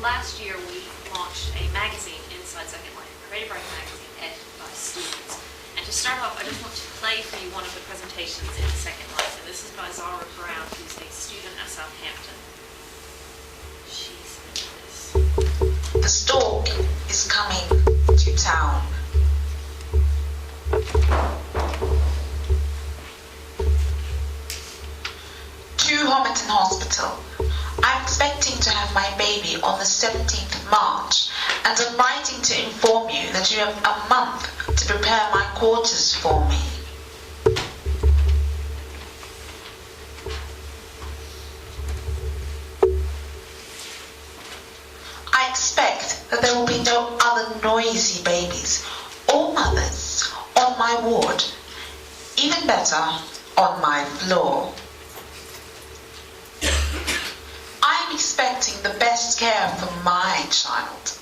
last year we launched a magazine, Inside Second Life, a creative writing magazine edited by students. And to start off, I just want to play for you one of the presentations in Second Life. And this is by Zara Brown, who's a student at Southampton. She said this. The stork is coming to town. To Homerton Hospital. I'm expecting to have my baby on the 17th of March, and I'm writing to inform you that you have a month to prepare my quarters for me. I expect that there will be no other noisy babies or mothers on my ward, even better, on my floor. I'm expecting the best care for my child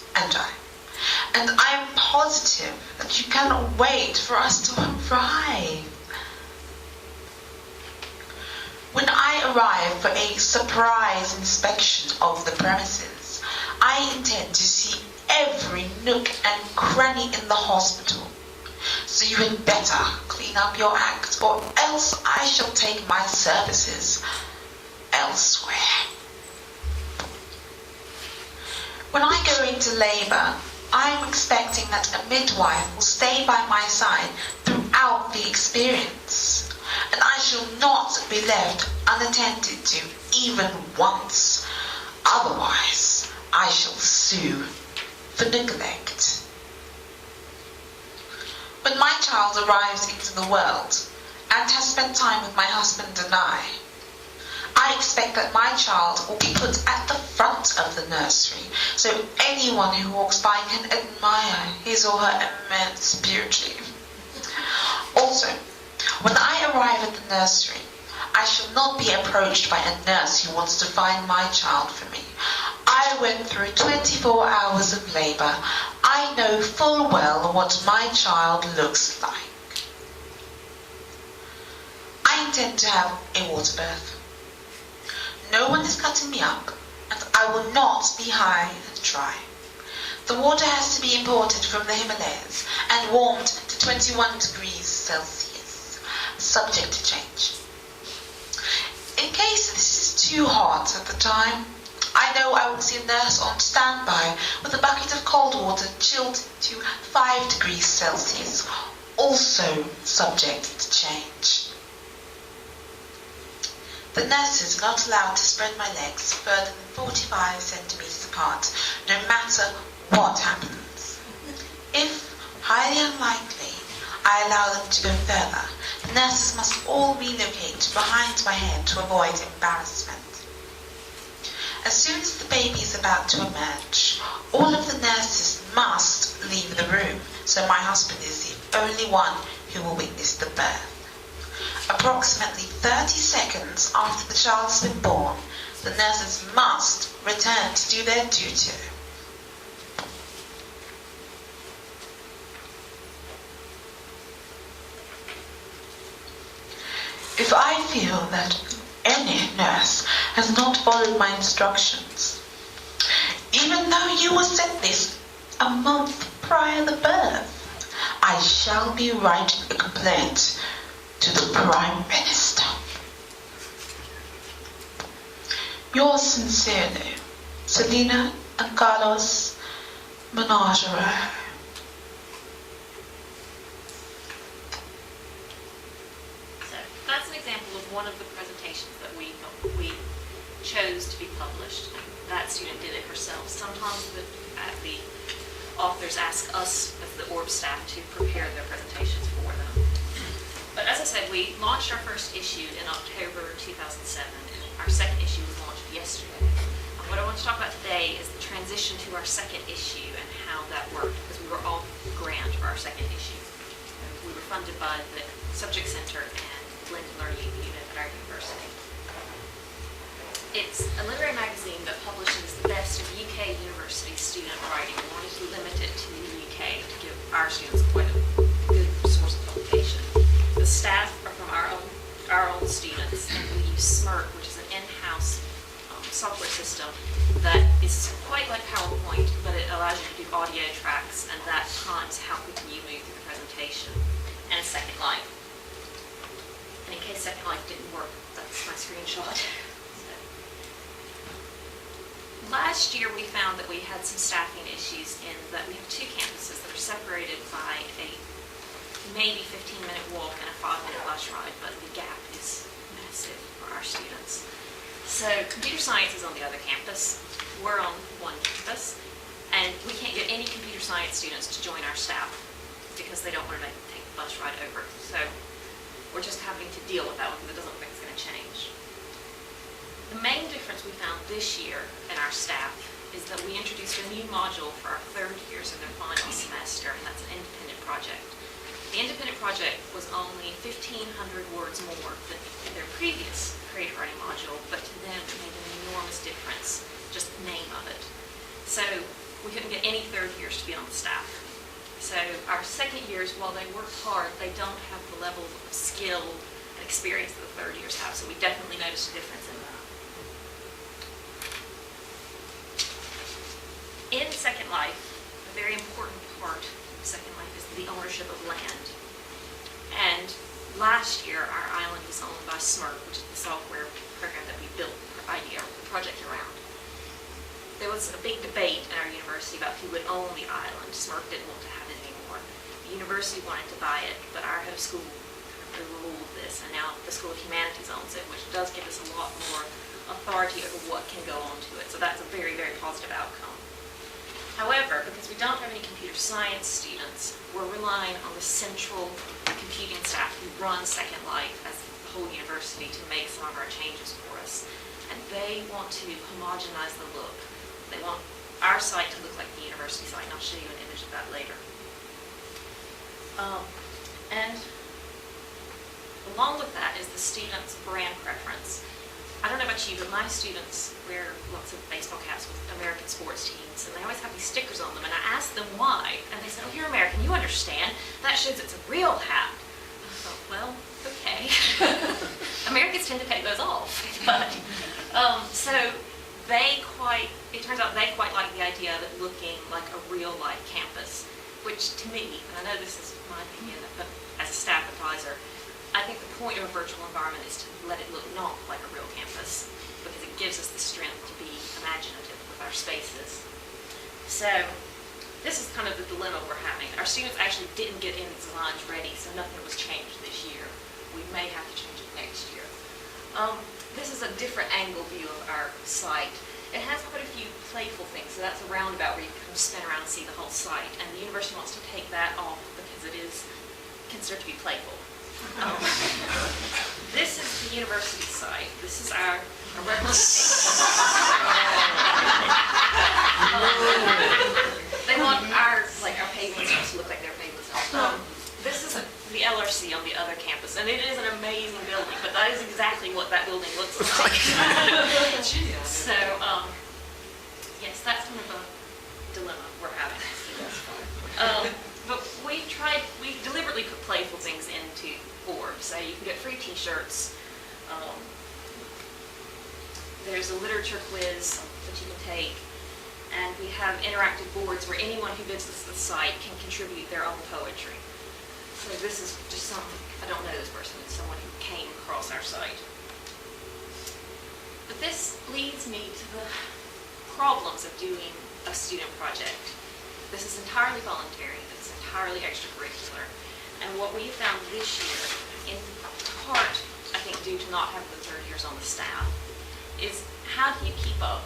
and I'm positive that you cannot wait for us to arrive. When I arrive for a surprise inspection of the premises, I intend to see every nook and cranny in the hospital. So you had better clean up your act, or else I shall take my services elsewhere. When I go into labour, I am expecting that a midwife will stay by my side throughout the experience, and I shall not be left unattended to even once. Otherwise, I shall sue for neglect. When my child arrives into the world and has spent time with my husband and I expect that my child will be put at the front of the nursery, so anyone who walks by can admire his or her immense beauty. Also, when I arrive at the nursery, I shall not be approached by a nurse who wants to find my child for me. I went through 24 hours of labour. I know full well what my child looks like. I intend to have a water birth. No one is cutting me up, and I will not be high and dry. The water has to be imported from the Himalayas and warmed to 21 degrees Celsius, subject to change. In case this is too hot at the time, I know I will see a nurse on standby with a bucket of cold water chilled to 5 degrees Celsius, also subject to change. The nurses are not allowed to spread my legs further than 45 centimetres apart, no matter what happens. If, highly unlikely, I allow them to go further, the nurses must all relocate behind my head to avoid embarrassment. As soon as the baby is about to emerge, all of the nurses must leave the room, so my husband is the only one who will witness the birth. Approximately 30 seconds after the child has been born, the nurses must return to do their duty. If I feel that any nurse has not followed my instructions, even though you were sent this a month prior to the birth, I shall be writing a complaint to the Prime Minister. Yours sincerely, Selena and Carlos Menagerie. So that's an example of one of the presentations that we chose to be published. That student did it herself. Sometimes the authors ask us as the ORB staff to prepare their presentations for them. But as I said, we launched our first issue in October 2007, and our second issue was launched yesterday. And what I want to talk about today is the transition to our second issue and how that worked, because we were all grant for our second issue. We were funded by the Subject Centre and Blended Learning Unit at our university. It's a literary magazine that publishes the best of UK university student writing. We wanted to limit it to the UK to give our students quite a good source of publication. The staff are from our own students, and we use Smirk, which is an in-house software system that is quite quite like PowerPoint, but it allows you to do audio tracks, and that times how quickly you move through the presentation. And Second Life. And in case Second Life didn't work, that's my screenshot. Last year we found that we had some staffing issues in that we have two campuses that are separated by a maybe 15-minute walk and a 5-minute bus ride, but the gap is massive for our students. So computer science is on the other campus, we're on one campus, and we can't get any computer science students to join our staff because they don't want to take the bus ride over. So we're just having to deal with that one because it doesn't look like it's going to change. The main difference we found this year in our staff is that we introduced a new module for our third years in their final semester, and that's an independent project. The independent project was only 1,500 words more than their previous creative writing module, but to them it made an enormous difference, just the name of it. So we couldn't get any third years to be on the staff. So our second years, while they work hard, they don't have the level of skill and experience that the third years have, so we definitely noticed a difference in that. In Second Life, a very important part of Second Life is the ownership of land. And last year, our island was owned by SMIRT, which is the software program that we built the project around. There was a big debate in our university about who would own the island. SMIRT didn't want to have it anymore. The university wanted to buy it, but our head of school overruled this, and now the School of Humanities owns it, which does give us a lot more authority over what can go onto it. So that's a very, very positive outcome. However, because we don't have any computer science students, we're relying on the central computing staff who run Second Life as the whole university to make some of our changes for us. And they want to homogenize the look. They want our site to look like the university site, and I'll show you an image of that later. And along with that is the students' brand preference. I don't know about you, but my students wear lots of baseball caps with American sports teams, and they always have these stickers on them, and I asked them why, and they said, oh, you're American, you understand. That shows it's a real hat. I thought, well, okay. Americans tend to take those off. But, so it turns out they quite like the idea of it looking like a real-life campus, which to me, and I know this is my opinion, but as a staff advisor, I think the point of a virtual environment is to let it look not like a real campus, because it gives us the strength to be imaginative with our spaces. So this is kind of the dilemma we're having. Our students actually didn't get any designs ready, so nothing was changed this year. We may have to change it next year. This is a different angle view of our site. It has quite a few playful things, so that's a roundabout where you can spin around and see the whole site, and the university wants to take that off because it is considered to be playful. This is the university site. This is our representation. They want our pavements to look like their pavements. This is the LRC on the other campus, and it is an amazing building, but that is exactly what that building looks like. So, yes, that's kind of a dilemma we're having. But we deliberately put playful things into board. So you can get free t-shirts. There's a literature quiz that you can take. And we have interactive boards where anyone who visits the site can contribute their own poetry. So this is just something, I don't know this person, it's someone who came across our site. But this leads me to the problems of doing a student project. This is entirely voluntary, it's entirely extracurricular. And what we found this year, in part, I think due to not having the third years on the staff, is how do you keep up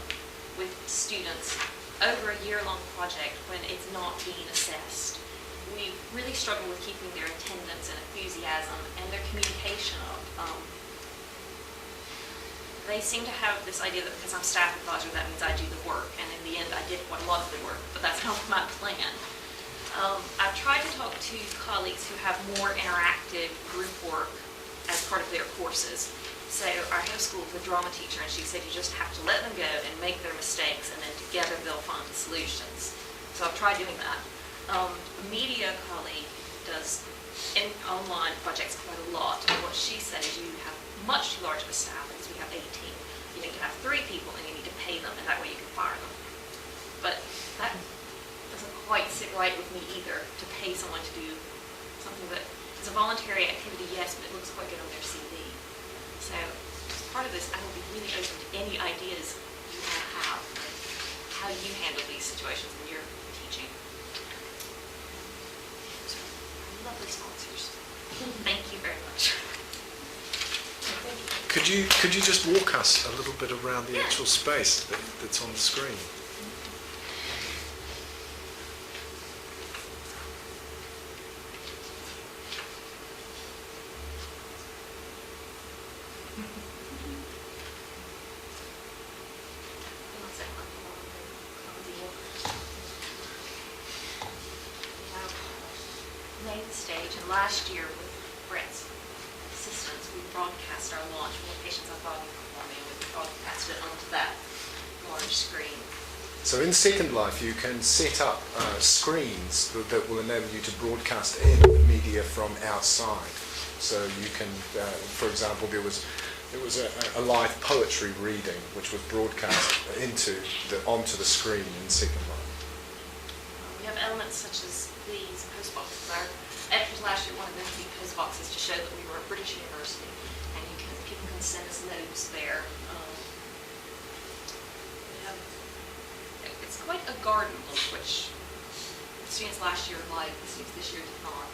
with students over a year-long project when it's not being assessed? We really struggle with keeping their attendance and enthusiasm and their communication up. They seem to have this idea that because I'm staff advisor, that means I do the work, and in the end I did quite a lot of the work, but that's not my plan. I've tried to talk to colleagues who have more interactive group work as part of their courses. So our head of school is a drama teacher, and she said you just have to let them go and make their mistakes, and then together they'll find the solutions. So I've tried doing that. A media colleague does online projects quite a lot, and what she said is you have much too large of a staff because we have 18. You need to have 3 people, and you need to pay them, and that way you can fire them. nice and it looks quite good on their CV. So as part of this, I will be really open to any ideas you might have of how you handle these situations in your teaching. So, lovely sponsors. Thank you very much. Could you just walk us a little bit around the actual space that's on the screen? Main stage, and last year with Brett's assistance, we broadcast our launch for the patients I thought performing, and we broadcasted it onto that large screen. So in Second Life, you can set up screens that will enable you to broadcast in the media from outside. So you can, for example, there was a live poetry reading which was broadcast onto the screen in Second Life. We have elements such as these post boxes. Our editors last year wanted them to be post boxes to show that we were a British university, and people can send us notes there. It's quite a garden look, which students last year liked, the students this year did not.